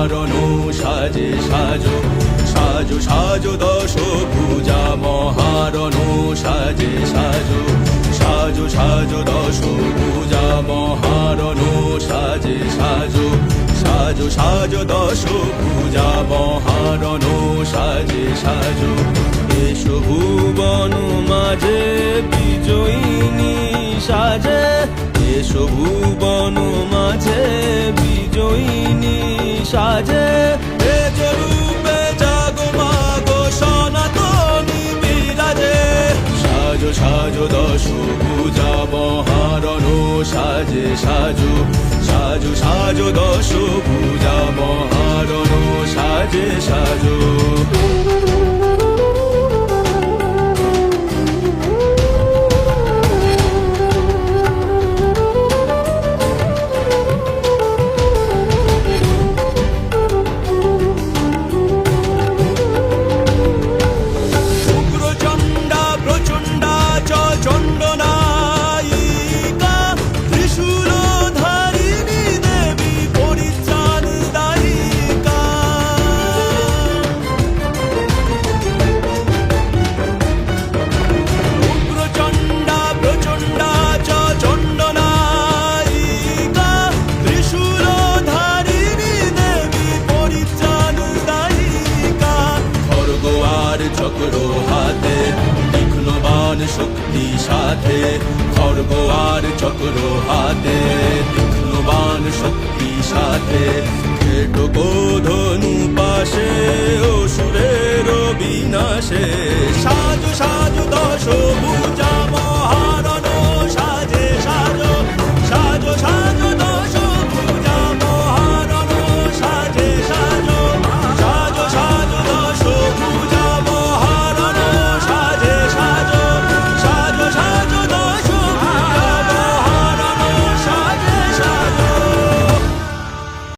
মহারণু সাজে সাজো সাজো সাজো দশ পূজা মহারণু সাজে সাজো সাজো সাজো দশ পূজা মহারণু সাজে সাজো সাজো সাজো দশ পূজা মহারণু সাজে সাজো এসো ভুবন মাঝে বিজয়িনী সাজে এসো ভুবন মাঝে বিজয়িনী সাজে এ রূপে জাগো মাগো সনাতনী বিরাজে সাজো সাজো দশ পূজা মহারণু সাজে সাজো সাজো সাজো দশ পূজা মহারণু সাজে সাজো চক্র হাতে তীক্ষ্ণবাণ শক্তি সাথে খড়গ আর চক্র হাতে তীক্ষ্ণবাণ শক্তি সাথে খেটক ধনু পাশে অসুরের বিনাশে সাজো সাজো দশ